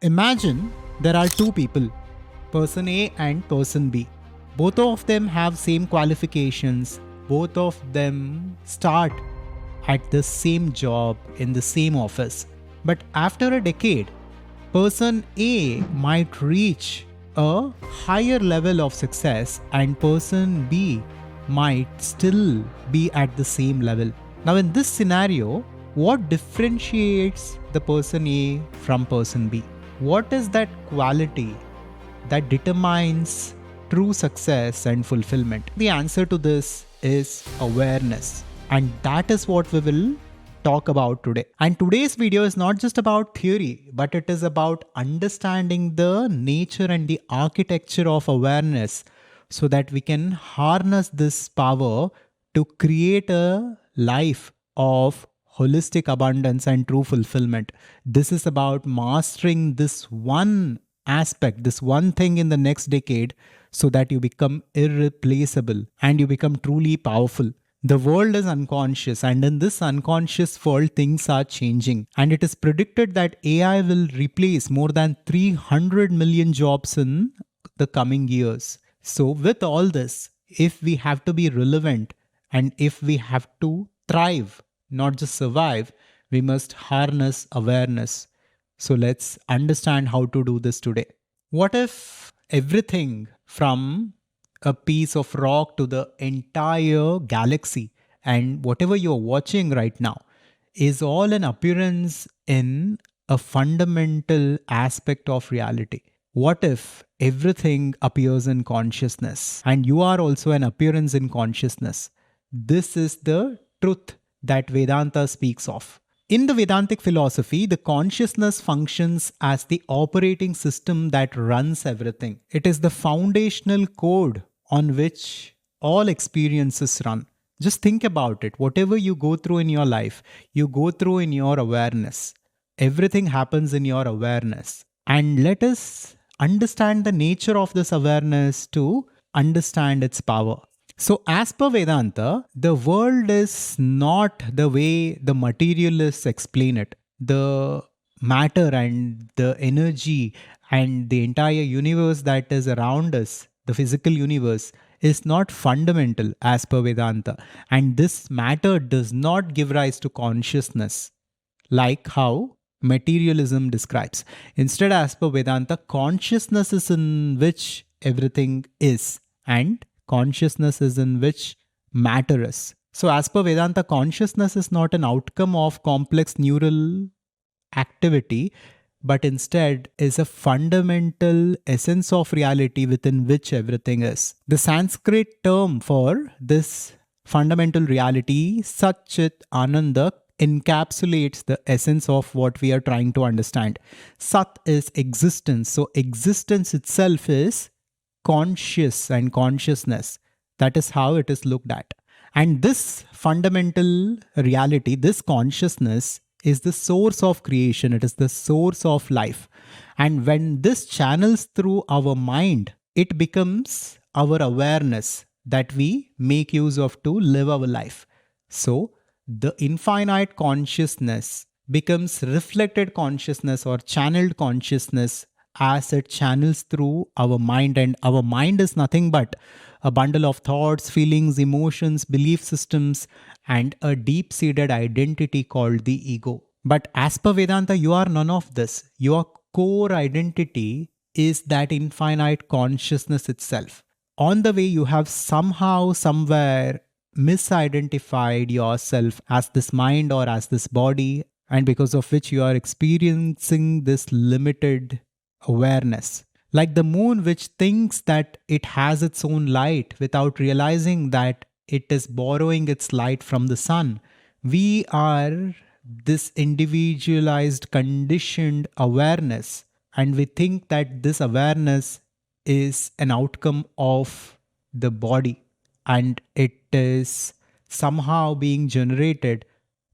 Imagine there are two people, person A and person B. Both of them have same qualifications. Both of them start at the same job in the same office. But after a decade, person A might reach a higher level of success and person B might still be at the same level. Now, in this scenario, what differentiates the person A from person B? What is that quality that determines true success and fulfillment? The answer to this is awareness. And that is what we will talk about today. And today's video is not just about theory, but it is about understanding the nature and the architecture of awareness so that we can harness this power to create a life of holistic abundance and true fulfillment. This is about mastering this one aspect, this one thing in the next decade so that you become irreplaceable and you become truly powerful. The world is unconscious, and in this unconscious world, things are changing. And it is predicted that AI will replace more than 300 million jobs in the coming years. So, with all this, if we have to be relevant and if we have to thrive, not just survive, we must harness awareness. So, let's understand how to do this today. What if everything from a piece of rock to the entire galaxy and whatever you're watching right now is all an appearance in a fundamental aspect of reality? What if everything appears in consciousness and you are also an appearance in consciousness? This is the truth that Vedanta speaks of. In the Vedantic philosophy, the consciousness functions as the operating system that runs everything. It is the foundational code on which all experiences run. Just think about it. Whatever you go through in your life, you go through in your awareness. Everything happens in your awareness. And let us understand the nature of this awareness to understand its power. So, as per Vedanta, the world is not the way the materialists explain it. The matter and the energy and the entire universe that is around us, the physical universe, is not fundamental as per Vedanta. And this matter does not give rise to consciousness, like how materialism describes. Instead, as per Vedanta, consciousness is in which everything is, and consciousness is in which matter is. So, as per Vedanta, consciousness is not an outcome of complex neural activity, but instead is a fundamental essence of reality within which everything is. The Sanskrit term for this fundamental reality, Satchit Ananda, encapsulates the essence of what we are trying to understand. Sat is existence. So existence itself is conscious and consciousness. That is how it is looked at. And this fundamental reality, this consciousness, is the source of creation. It is the source of life. And when this channels through our mind, it becomes our awareness that we make use of to live our life. So, the infinite consciousness becomes reflected consciousness or channeled consciousness as it channels through our mind. And our mind is nothing but a bundle of thoughts, feelings, emotions, belief systems, and a deep-seated identity called the ego. But as per Vedanta, you are none of this. Your core identity is that infinite consciousness itself. On the way, you have somehow, somewhere misidentified yourself as this mind or as this body, and because of which you are experiencing this limited awareness. Like the moon, which thinks that it has its own light without realizing that it is borrowing its light from the sun. We are this individualized, conditioned awareness, and we think that this awareness is an outcome of the body, and it is somehow being generated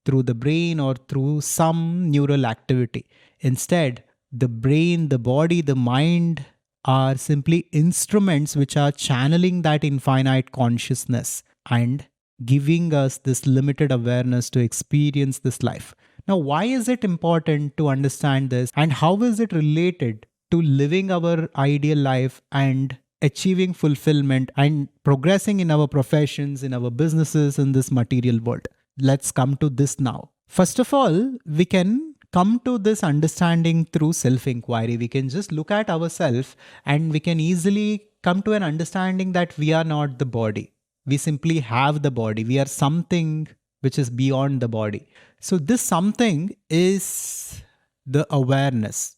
through the brain or through some neural activity. Instead, the brain, the body, the mind are simply instruments which are channeling that infinite consciousness and giving us this limited awareness to experience this life. Now, why is it important to understand this, and how is it related to living our ideal life and achieving fulfillment and progressing in our professions, in our businesses, in this material world? Let's come to this now. First of all, we can come to this understanding through self inquiry. We can just look at ourselves and we can easily come to an understanding that we are not the body. We simply have the body. We are something which is beyond the body. So, this something is the awareness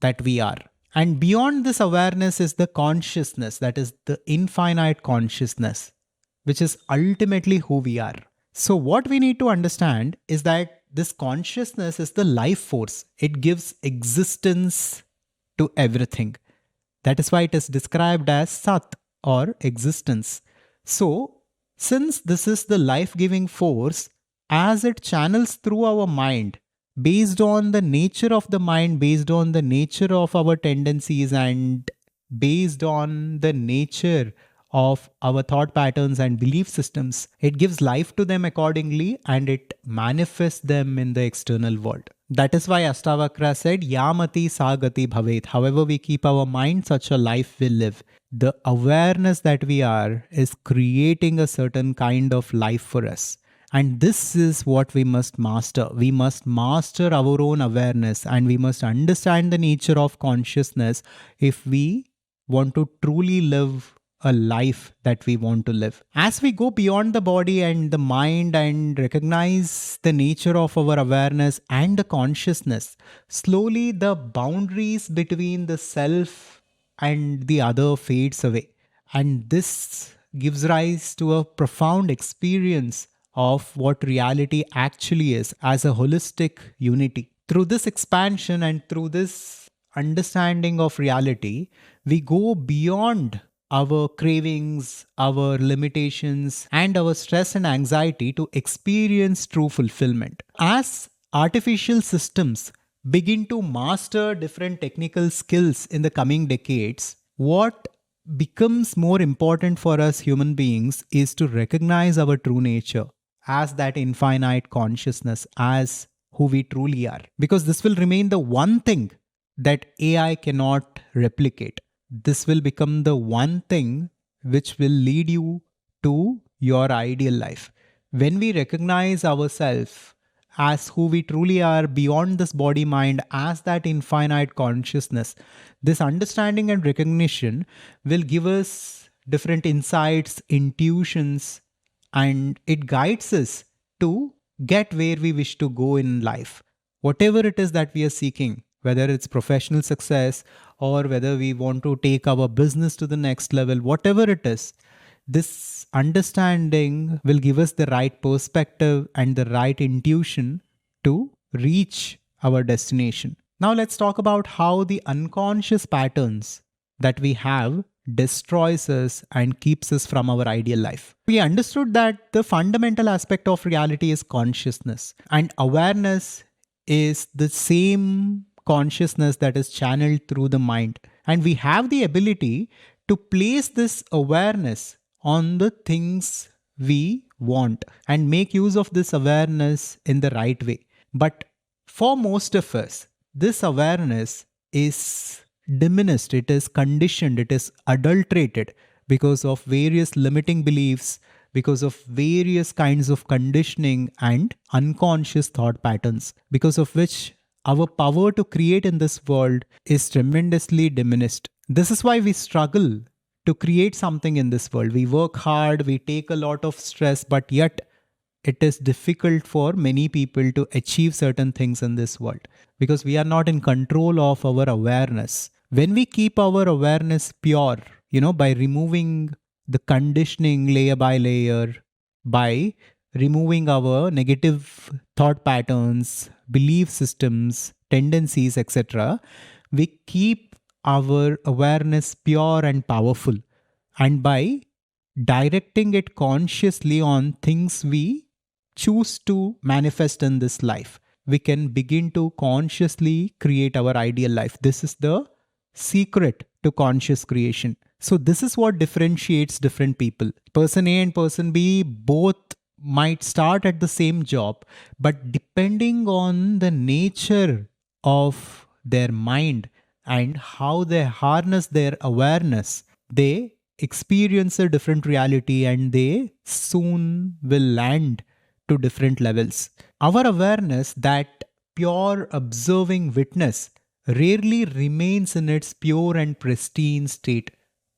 that we are. And beyond this awareness is the consciousness, that is the infinite consciousness, which is ultimately who we are. So, what we need to understand is that this consciousness is the life force, it gives existence to everything. That is why it is described as Sat or existence. So, since this is the life giving force, as it channels through our mind, based on the nature of the mind, based on the nature of our tendencies, and based on the nature of our thought patterns and belief systems, it gives life to them accordingly and it manifests them in the external world. That is why Ashtavakra said, Yamati Sagati Bhavet. However we keep our mind, such a life will live. The awareness that we are is creating a certain kind of life for us. And this is what we must master. We must master our own awareness and we must understand the nature of consciousness if we want to truly live a life that we want to live. As we go beyond the body and the mind and recognize the nature of our awareness and the consciousness, slowly the boundaries between the self and the other fades away. And this gives rise to a profound experience of what reality actually is as a holistic unity. Through this expansion and through this understanding of reality, we go beyond our cravings, our limitations, and our stress and anxiety to experience true fulfillment. As artificial systems begin to master different technical skills in the coming decades, what becomes more important for us human beings is to recognize our true nature as that infinite consciousness, as who we truly are. Because this will remain the one thing that AI cannot replicate. This will become the one thing which will lead you to your ideal life. When we recognize ourselves as who we truly are beyond this body mind, as that infinite consciousness, this understanding and recognition will give us different insights, intuitions, and it guides us to get where we wish to go in life. Whatever it is that we are seeking, whether it's professional success or whether we want to take our business to the next level, whatever it is, this understanding will give us the right perspective and the right intuition to reach our destination. Now let's talk about how the unconscious patterns that we have destroys us and keeps us from our ideal life. We understood that the fundamental aspect of reality is consciousness, and awareness is the same consciousness that is channeled through the mind. And we have the ability to place this awareness on the things we want and make use of this awareness in the right way. But for most of us, this awareness is diminished, it is conditioned, it is adulterated because of various limiting beliefs, because of various kinds of conditioning and unconscious thought patterns, because of which our power to create in this world is tremendously diminished. This is why we struggle to create something in this world. We work hard, we take a lot of stress, but yet it is difficult for many people to achieve certain things in this world because we are not in control of our awareness. When we keep our awareness pure, by removing the conditioning layer by layer, by removing our negative thought patterns, belief systems, tendencies, etc., we keep our awareness pure and powerful. And by directing it consciously on things we choose to manifest in this life, we can begin to consciously create our ideal life. This is the secret to conscious creation. So this is what differentiates different people. Person A and person B both might start at the same job, but depending on the nature of their mind and how they harness their awareness, they experience a different reality and they soon will land to different levels. Our awareness, that pure observing witness, rarely remains in its pure and pristine state.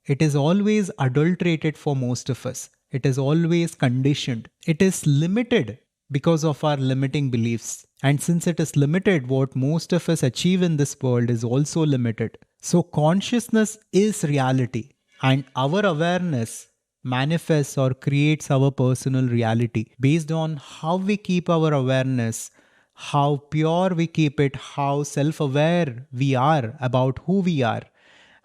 It is always adulterated for most of us. It is always conditioned. It is limited because of our limiting beliefs. And since it is limited, what most of us achieve in this world is also limited. So, consciousness is reality, and our awareness manifests or creates our personal reality based on how we keep our awareness, how pure we keep it, how self aware we are about who we are,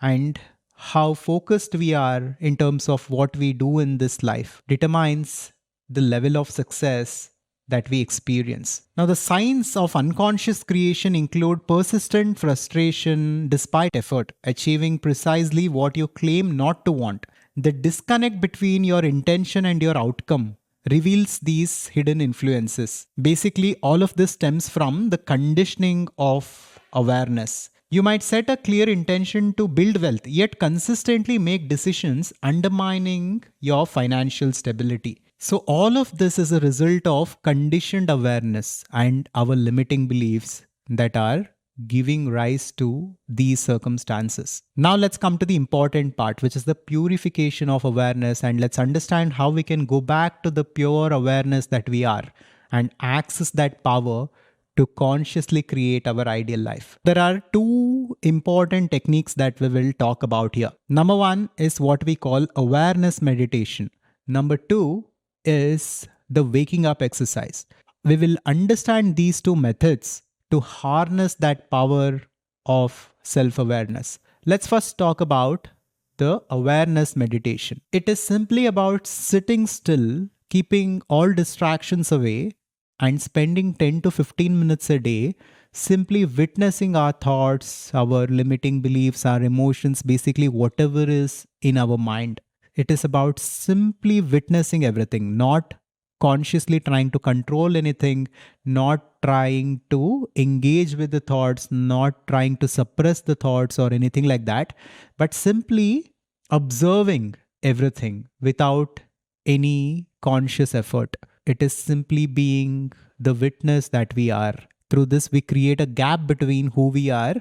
and how focused we are in terms of what we do in this life determines the level of success that we experience. Now, the signs of unconscious creation include persistent frustration despite effort, achieving precisely what you claim not to want. The disconnect between your intention and your outcome reveals these hidden influences. Basically, all of this stems from the conditioning of awareness. You might set a clear intention to build wealth, yet consistently make decisions undermining your financial stability. So, all of this is a result of conditioned awareness and our limiting beliefs that are giving rise to these circumstances. Now, let's come to the important part, which is the purification of awareness, and let's understand how we can go back to the pure awareness that we are and access that power to consciously create our ideal life. There are two important techniques that we will talk about here. Number one is what we call awareness meditation. Number two is the waking up exercise. We will understand these two methods to harness that power of self awareness. Let's first talk about the awareness meditation. It is simply about sitting still, keeping all distractions away, and spending 10 to 15 minutes a day simply witnessing our thoughts, our limiting beliefs, our emotions, basically whatever is in our mind. It is about simply witnessing everything, not consciously trying to control anything, not trying to engage with the thoughts, not trying to suppress the thoughts or anything like that, but simply observing everything without any conscious effort. It is simply being the witness that we are. Through this, we create a gap between who we are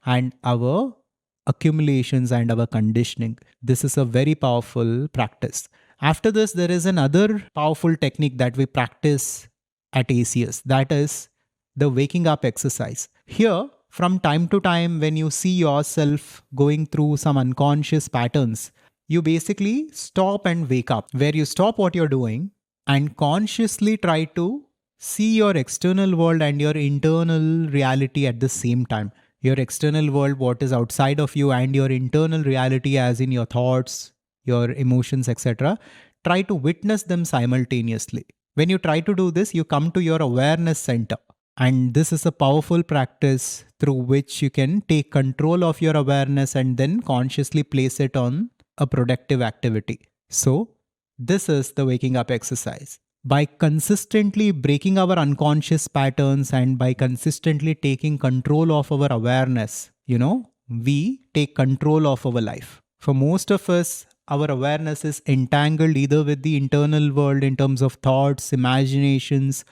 and our accumulations and our conditioning. This is a very powerful practice. After this, there is another powerful technique that we practice at ACS, that is the waking up exercise. Here, from time to time, when you see yourself going through some unconscious patterns, you basically stop and wake up, where you stop what you're doing and consciously try to see your external world and your internal reality at the same time. Your external world, what is outside of you, and your internal reality, as in your thoughts, your emotions, etc. Try to witness them simultaneously. When you try to do this, you come to your awareness center. And this is a powerful practice through which you can take control of your awareness and then consciously place it on a productive activity. So, this is the waking up exercise. By consistently breaking our unconscious patterns and by consistently taking control of our awareness, we take control of our life. For most of us, our awareness is entangled either with the internal world in terms of thoughts, imaginations,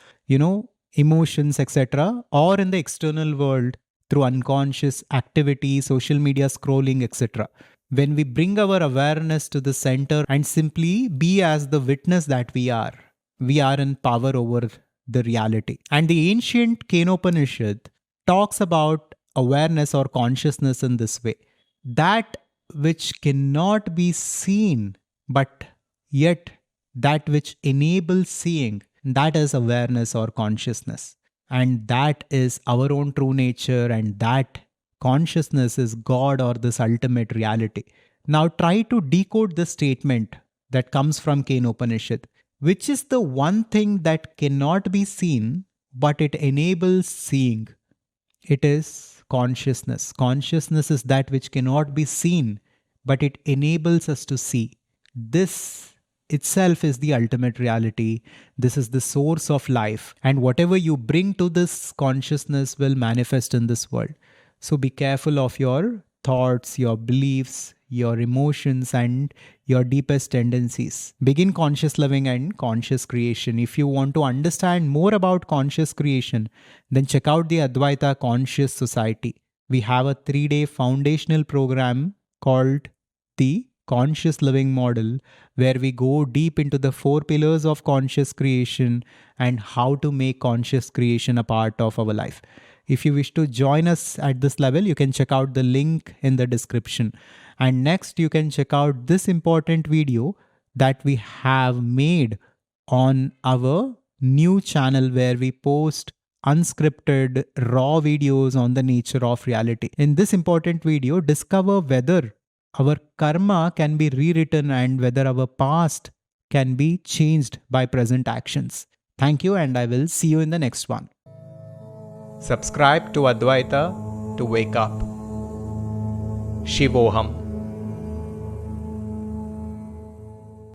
emotions, etc., or in the external world through unconscious activity, social media scrolling, etc. When we bring our awareness to the center and simply be as the witness that we are in power over the reality. And the ancient Kenopanishad talks about awareness or consciousness in this way. That which cannot be seen, but yet that which enables seeing, that is awareness or consciousness. And that is our own true nature, and that consciousness is God or this ultimate reality. Now try to decode the statement that comes from Kenopanishad. Which is the one thing that cannot be seen, but it enables seeing? It is consciousness. Consciousness is that which cannot be seen, but it enables us to see. This itself is the ultimate reality. This is the source of life. And whatever you bring to this consciousness will manifest in this world. So be careful of your thoughts, your beliefs, your emotions, and your deepest tendencies. Begin conscious living and conscious creation. If you want to understand more about conscious creation, then check out the Adhvaitha Conscious Society. We have a 3-day foundational program called the Conscious Living Model, where we go deep into the 4 pillars of conscious creation and how to make conscious creation a part of our life. If you wish to join us at this level, you can check out the link in the description. And next, you can check out this important video that we have made on our new channel where we post unscripted raw videos on the nature of reality. In this important video, discover whether our karma can be rewritten and whether our past can be changed by present actions. Thank you, and I will see you in the next one. Subscribe to Adhvaitha to wake up. Shivoham.